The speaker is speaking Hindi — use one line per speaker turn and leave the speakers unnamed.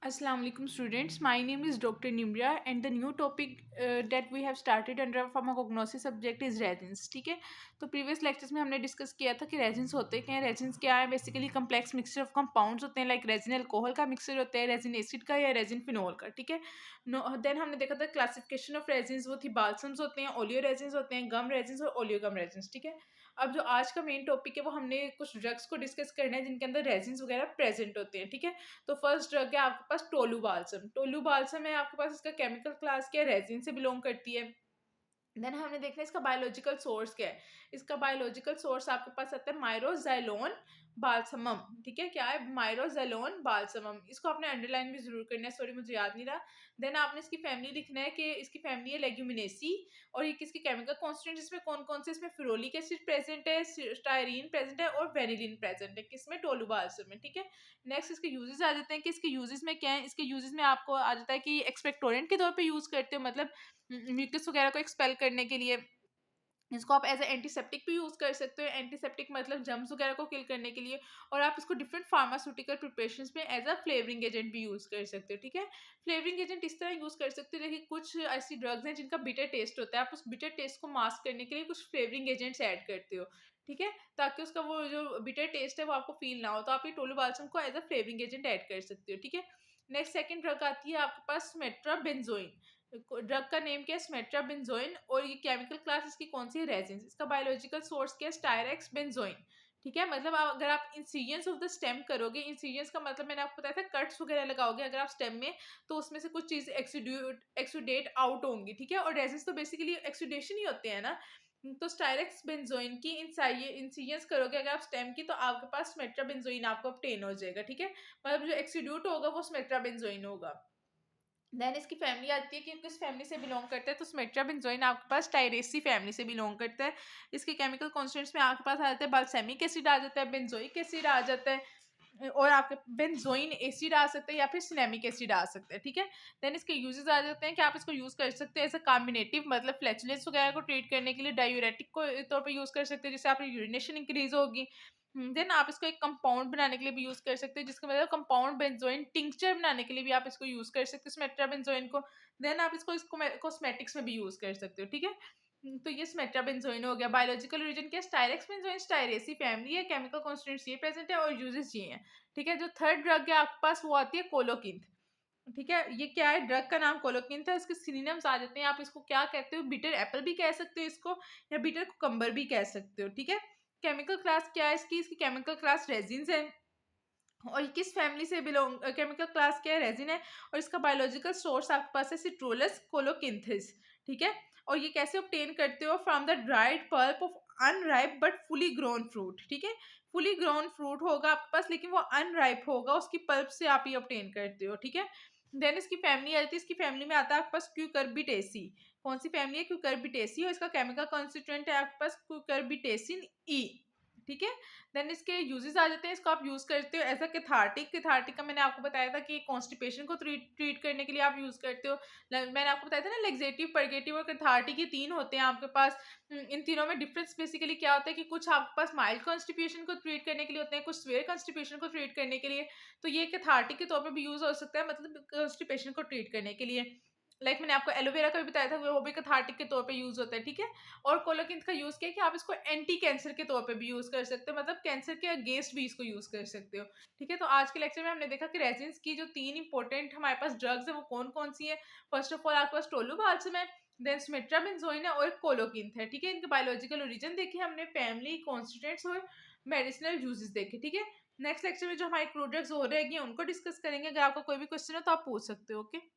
Assalamu alaikum students. My name is Dr. Nimra and the new topic that we have started under pharmacognosy subject is resins. ठीक है, तो प्रीवियस लेक्चर्स में हमने डिस्कस किया था कि रेजिन्स होते क्या हैं. रेजिन्स क्या है? Basically complex mixture of compounds होते हैं, लाइक रेजिन अल्कोहल का मिक्सचर होता है, रेजिन एसिड का या रेजिन फिनोल का. ठीक है. देन हमने देखा था क्लासिफिकेशन ऑफ रेजिन्स, वो थी बाल्सम्स होते हैं, ओलियो रेजिन्स होते हैं, गम रेजिन्स और ओलियो गम रेजिन्स. ठीक है. अब जो आज का मेन टॉपिक है वो हमने कुछ ड्रग्स को डिस्कस करना है जिनके अंदर रेजिन्स वगैरह प्रेजेंट होते हैं. ठीक है. तो फर्स्ट ड्रग है आपके पास टोलू बाल्सम. टोलू बाल्सम है आपके पास, इसका केमिकल क्लास क्या है? रेजिन से बिलोंग करती है. देन हमने देखना है इसका बायोलॉजिकल सोर्स क्या है. इसका बायोलॉजिकल सोर्स आपके पास आता है माइरोजाइलोन बाल्समम. ठीक है, क्या है? माइरोजाइलोन बाल्समम. इसको आपने अंडरलाइन भी जरूर करना है, सॉरी मुझे याद नहीं रहा. देन आपने इसकी फैमिली लिखना है कि इसकी फैमिली है लेग्यूमिनेसी. और ये किसकी केमिकल कॉन्स्टिट्यूएंट, इसमें कौन कौन से, इसमें फेरोलिक एसिड प्रेजेंट है, स्टायरीन प्रेजेंट है और वेनिलिन प्रेजेंट है, किसमें? टोलू बाल्सम में. ठीक है. नेक्स्ट इसके यूजेस आ जाते हैं कि इसके यूजेस में क्या है. इसके यूजेस में आपको आ जाता है कि एक्सपेक्टोरेंट के तौर पे यूज करते हो, मतलब म्यूकस वगैरह को एक्सपेल करने के लिए. इसको आप एज ए एंटीसेप्टिक भी यूज कर सकते हो. एंटीसेप्टिक मतलब जर्म्स वगैरह को किल करने के लिए. और आप इसको डिफरेंट फार्मास्यूटिकल प्रिपरेशंस में एज अ फ्लेवरिंग एजेंट भी यूज कर सकते हो. ठीक है. फ्लेवरिंग एजेंट इस तरह यूज कर सकते हो, देखिए कुछ ऐसी ड्रग्स हैं जिनका बिटर टेस्ट होता है, आप उस बिटर टेस्ट को मास्क करने के लिए कुछ फ्लेवरिंग एजेंट्स ऐड करते हो. ठीक है, ताकि उसका वो जो बिटर टेस्ट है वो आपको फील ना हो, तो आप ये टोलू बाल्सम को as a flavouring agent add कर सकते हो. ठीक है. नेक्स्ट सेकंड ड्रग आती है आपके पास मेट्राबेंजोइन. ड्रग का नेम क्या है? स्मेट्राबेंजोइन. और ये केमिकल क्लास इसकी कौन सी है? रेजिन. इसका बायोलॉजिकल सोर्स क्या है? स्टायरेक्स बेंजोइन. ठीक है, मतलब अगर आप इंसीजंस ऑफ द स्टेम करोगे, इंसीजंस का मतलब मैंने आपको बताया था कट्स वगैरह लगाओगे अगर आप स्टेम में, तो उसमें से कुछ चीज एक्सुडेट आउट होंगी. ठीक है. और रेजिन्स तो बेसिकली एक्सुडेशन ही होते हैं ना. तो स्टायरेक्स बेंजोइन की इंसीजंस करोगे अगर आप स्टेम की, तो आपके पास स्मेट्राबेंजोइन आपको obtain हो जाएगा. ठीक है. मतलब जो एक्सुड्यूट होगा वो स्मेट्राबेंजोइन होगा. देन इसकी फैमिली आती है कि किस फैमिली से बिलोंग करता है, तो स्मेट्राबेंजोइन आपके पास टायरेसी फैमिली से बिलोंग करता है. इसके केमिकल कॉन्स्टिट्यूएंट्स में आपके पास आ जाता है बाल्सेमिक एसिड आ जाता है, बेंजोइक एसिड आ जाता है, और आपके बेंजोइन एसिड आ सकता है या फिर सिनेमिक एसिड आ सकता है. ठीक है. देन इसके यूजेस आ जाते हैं कि आप इसको यूज कर सकते हैं एज अ कॉम्बिनेटिव, मतलब फ्लैचुलेंस वगैरह को ट्रीट करने के लिए, डायूरेटिक को तौर पर यूज कर सकते हैं जिससे आपकी यूरिनेशन इंक्रीज होगी. देन आप इसको एक कंपाउंड बनाने के लिए भी यूज कर सकते हैं, जिसका मतलब कंपाउंड बेंजोइन टिंक्चर बनाने के लिए भी आप इसको यूज कर सकते हो, स्मेट्राबेंजोइन को. देन आप इसको कॉस्मेटिक्स में भी यूज कर सकते हो. ठीक है. तो ये स्मेट्राबेंजोइन हो गया. बायोलॉजिकल ओरिजिन क्या है? स्टायरेक्स बेंजोइन स्टायरेसी फैमिली है, केमिकल कॉन्स्टिट्यूएंट्स ये प्रेजेंट है और यूजेस ये हैं. ठीक है. जो थर्ड ड्रग है आपके पास वो आती है कोलोकिंथ. ठीक है. ये क्या है? ड्रग का नाम कोलोकिंथ है. इसके सिनोनिम्स आ जाते हैं, आप इसको क्या कहते हो? बिटर एप्पल भी कह सकते हो इसको, या बिटर कुकम्बर भी कह सकते हो. ठीक है. केमिकल क्लास क्या है इसकी केमिकल क्लास रेजिन्स है. और ये किस फैमिली से बिलोंग, केमिकल क्लास क्या है? रेजिन है. और इसका बायोलॉजिकल सोर्स आपके पास है सिट्रोलस कोलोकिंथिस. ठीक है. और ये कैसे ऑब्टेन करते हो? From the dried pulp of unripe but fully grown fruit. ठीक है. फुली ग्रोन फ्रूट होगा आपके पास लेकिन वो अनराइप होगा, उसकी पल्प से आप ये ऑब्टेन करते हो. ठीक है. देन इसकी फैमिली आती है, इसकी फैमिली में आता है आपके पास क्यूकर्बिटेसी. कौन सी फैमिली है? क्यूकर्बिटेसी. और इसका केमिकल कॉन्स्टिट्यूएंट है आपके पास क्यूकर्बिटेसिन ई. ठीक है. देन इसके यूजेस आ जाते हैं, इसको आप यूज करते हो एज अ कैथार्टिक. कैथार्टिक का मैंने आपको बताया था कि कॉन्स्टिपेशन को ट्रीट करने के लिए आप यूज करते हो. मैंने आपको बताया था ना, लेग्जेटिव, परगेटिव और कैथार्टिक, ये तीन होते हैं आपके पास. इन तीनों में डिफरेंस बेसिकली क्या होता है कि कुछ आपके पास माइल्ड कॉन्स्टिपेशन को ट्रीट करने के लिए होते हैं, कुछ स्वेयर कॉन्स्टिपेशन को ट्रीट करने के लिए. तो ये कैथार्टिक के तौर पर भी यूज हो सकता है, मतलब कॉन्स्टिपेशन को ट्रीट करने के लिए. मैंने आपको एलोवेरा का भी बताया था, वो भी कैथार्टिक के तौर पे यूज होता है. ठीक है. और कोलोकिंथ का यूज किया कि आप इसको एंटी कैंसर के तौर पे भी यूज कर सकते हो, मतलब कैंसर के अगेंस्ट भी इसको यूज कर सकते हो. ठीक है. तो आज के लेक्चर में हमने देखा कि रेजिन्स की जो तीन इंपॉर्टेंट हमारे पास ड्रग्स है वो कौन कौन सी है. फर्स्ट ऑफ ऑल आपके पास टोलू बाल्सम है, देन स्मेट्राबेंजोइन है और कोलोकिंथ है. ठीक है. इनके बायोलॉजिकल ओरिजिन देखे हमने, फैमिली, कॉन्स्टिट्यूएंट्स और मेडिसिनल यूजेस देखे. ठीक है. नेक्स्ट लेक्चर में जो हमारे प्रोडक्ट्स हो रहेंगे उनको डिस्कस करेंगे. अगर आपका कोई भी क्वेश्चन हो तो आप पूछ सकते हो. ओके.